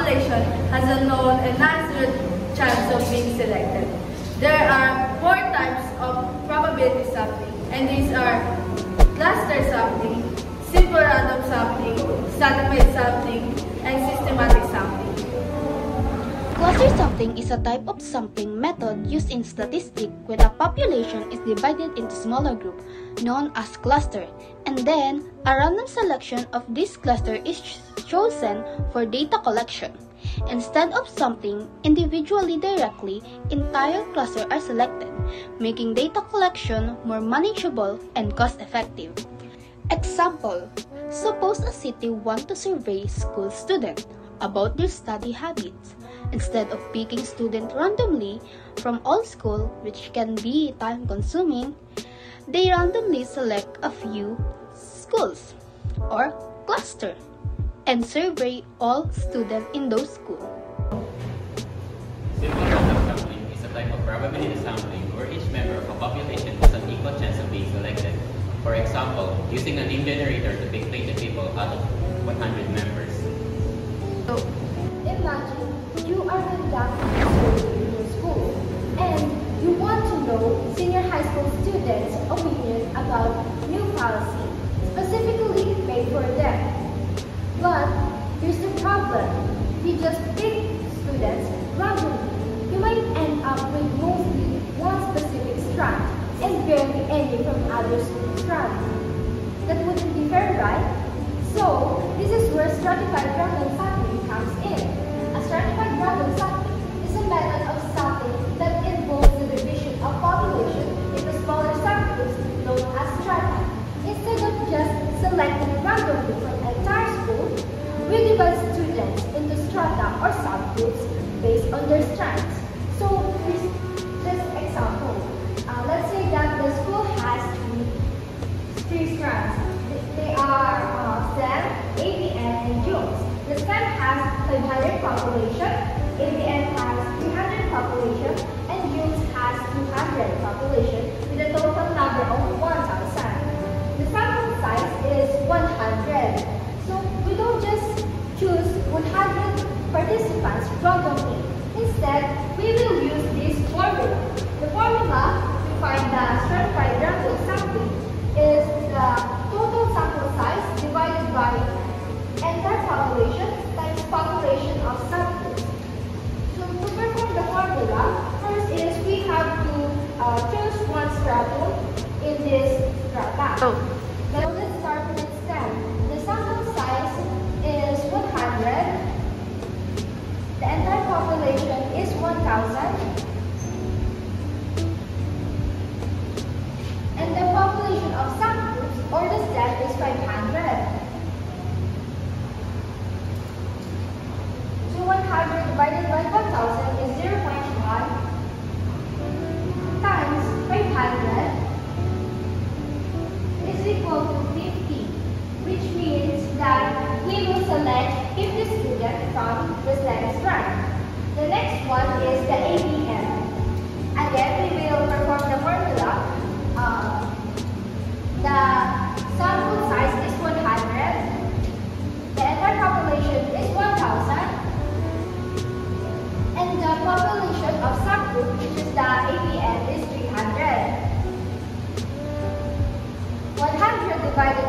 population has a known and non-zero chance of being selected. There are 4 types of probability sampling, and these are cluster sampling, simple random sampling, stratified sampling, and systematic sampling. Cluster sampling is a type of sampling method used in statistics when a population is divided into smaller groups known as cluster, and then a random selection of this cluster is chosen for data collection. Instead of sampling individually directly, entire clusters are selected, making data collection more manageable and cost-effective. Example: suppose a city wants to survey school students about their study habits. Instead of picking students randomly from all schools, which can be time-consuming, they randomly select a few schools or cluster and survey all students in those schools. Simple random sampling is a type of probability sampling where each member of a population has an equal chance of being selected. For example, using a name generator to pick 20 people out of 100 members. So, imagine you are conducting a survey in your school and you want to know senior high school students' opinion about new policy, specifically made for them. But here's the problem. You just pick students randomly. You might end up with mostly one specific strand and barely any from other strands. That wouldn't be fair, right? So, this is where stratified random sampling comes in. A stratified random sampling is a method of sampling that involves the division of population into smaller samples known as strata. Instead of just selecting randomly from an entire school, we divide students into strata or subgroups based on their strands. So, here's this example. Let's say that the school has 3 strands. They are STEM, ABN, and JUMS. The STEM has 500 population, ABN has 300 population, and JUMS has 200 population with a total number of 1,000. The sample size is 100. So we don't just choose 100 participants randomly. Instead, we will use this formula. The formula to find the stratified random sampling is the total sample size divided by entire population times population of samples. So to perform the formula, first is we have to choose one stratum in this strata. Now let's start with STEM. The sample size is 100. The entire population is 1,000. And the population of subgroups or the STEM is 500. So 100 divided by 1,000 is 0.1 times 500 is equal to 50, which means that we will select 50 students from the STEM strand. The next one is the ABM. Again, we will perform the formula. The sample size is 100. The entire population is 1,000. And the population of subgroup, which is the ABM, is 300. 100 divided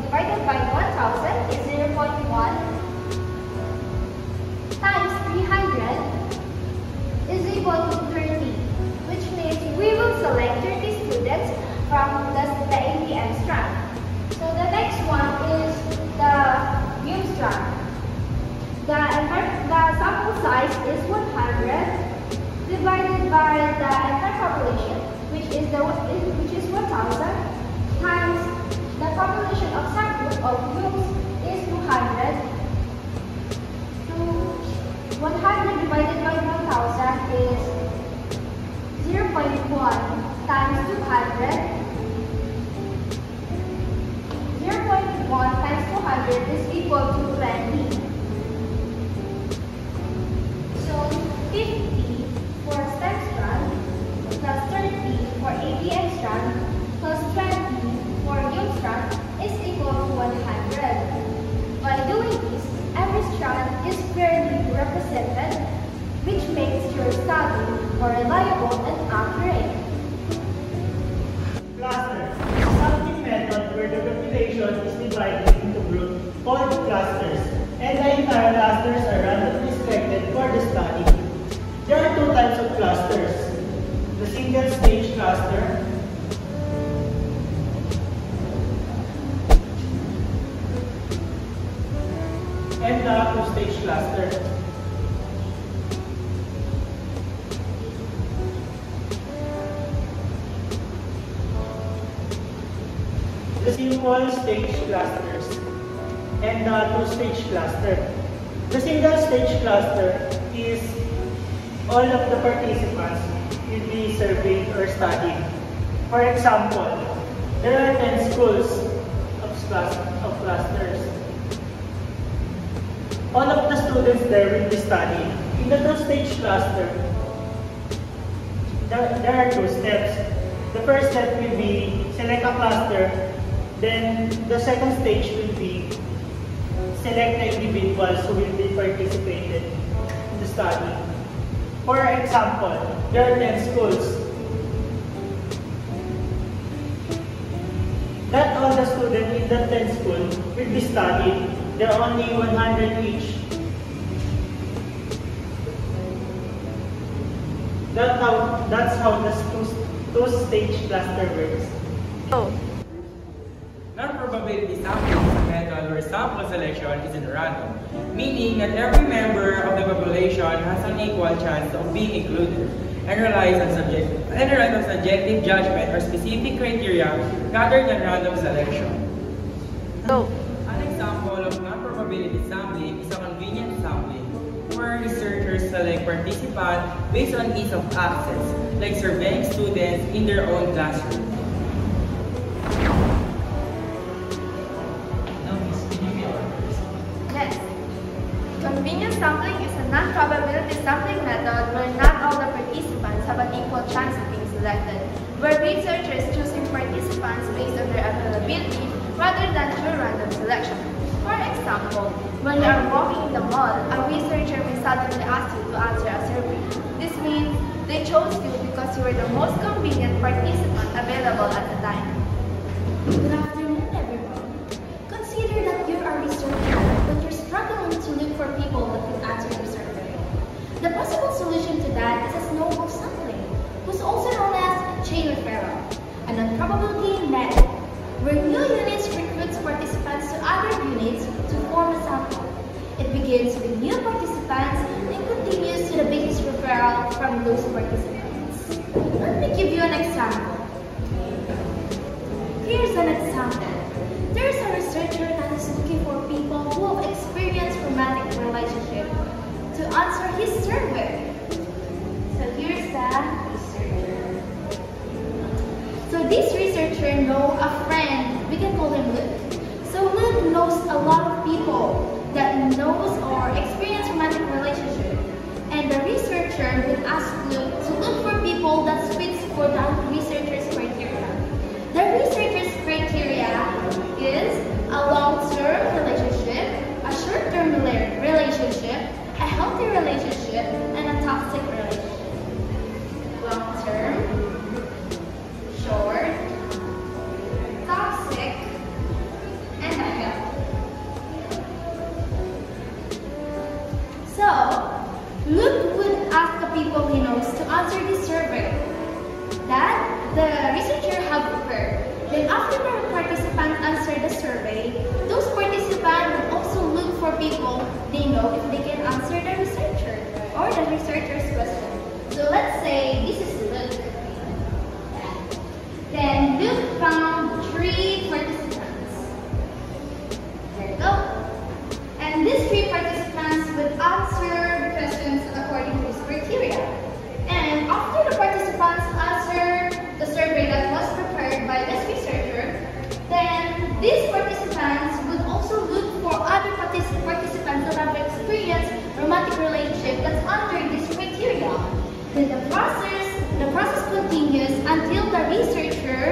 by 1,000 is 0.1 times 300 is equal to 30, which means we will select 30 students from the ABM strand. So the next one is the MUM strand. The sample size is 100 divided by the entire population, which is 1,000 times the population of subgroup of MUMs is 200. So 100 divided by 1,000 is 0.1 times 200. 0.1 times 200 is equal to 20. So 50 for STEM strand plus 30 for ABM strand plus 20 for MUM strand is equal to 100. By doing this, every strand is fairly more reliable and accurate. Clusters. Sampling method where the population is divided into groups called clusters, and the entire clusters are randomly selected for the study. There are two types of clusters: the single-stage cluster and the two-stage cluster. The single-stage clusters and the two-stage cluster. The single-stage cluster is all of the participants will be surveyed or studied. For example, there are 10 schools of clusters. All of the students there will be studied. In the two-stage cluster, there are two steps. The first step will be select a cluster. Then the second stage will be select the individuals who will be participated in the study. For example, there are 10 schools. Not all the students in the 10 schools will be studied. There are only 100 each. That's how the two-stage cluster works. Non-probability sampling is a method where sample selection isn't random, meaning that every member of the population has an equal chance of being included and relies on subjective judgment or specific criteria rather than random selection. An example of non-probability sampling is a convenient sampling, where researchers select participants based on ease of access, like surveying students in their own classroom. Yes. Convenience sampling is a non-probability sampling method where not all the participants have an equal chance of being selected, where researchers choosing participants based on their availability rather than through random selection. For example, when you are walking in the mall, a researcher may suddenly ask you to answer a survey. This means they chose you because you were the most convenient participant available at the time. Good afternoon, everyone. Consider that you're a researcher, but you're struggling to look for people that can answer your survey. The possible solution to that is a snowball sampling, which is also known as chain referral, a non-probability method, where new units recruits participants to other units to form a sample. It begins with new participants and continues to the biggest referral from those participants. Let me give you an example. Here's an example. There's a researcher that is looking for people who have experienced romantic relationship to answer his survey. So here's the researcher. So this researcher knows a friend, we can call him Luke. So Luke knows a lot of people that knows or experience romantic relationship. And the researcher would ask Luke to look for people that fits for the researcher's criteria. The researcher's criteria is a long-term relationship, a short-term relationship, a healthy relationship, and a toxic relationship. Long-term, short, toxic, and a healthy. So, Luke would ask the people he knows to answer this survey that the researcher have prepared. Then after the participants answer the survey, those participants will also look for people they know if they can answer the researcher or the researcher's question. So let's say this is Luke. Then Luke found 3 participants. There you go. And these 3 participants would answer the questions according to his criteria. And after the participants answer the survey that was prepared by this researcher, then these participants would also look for other participants that have experienced romantic relationship that's under this criteria. Then the process continues until the researcher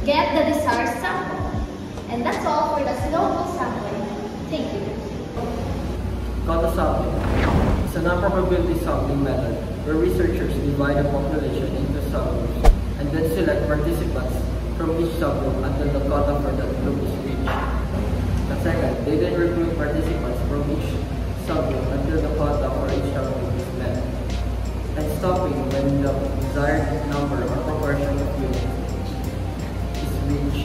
gets the desired sample. And that's all for the snowball sampling. Thank you. Got a sampling. is a non-probability sampling method where researchers divide a population into subgroups and then select participants from each subgroup until the cutoff for that group is reached. And second, they then recruit participants from each subgroup until the cutoff for each subgroup is met, and stopping when the desired number or proportion of units is reached.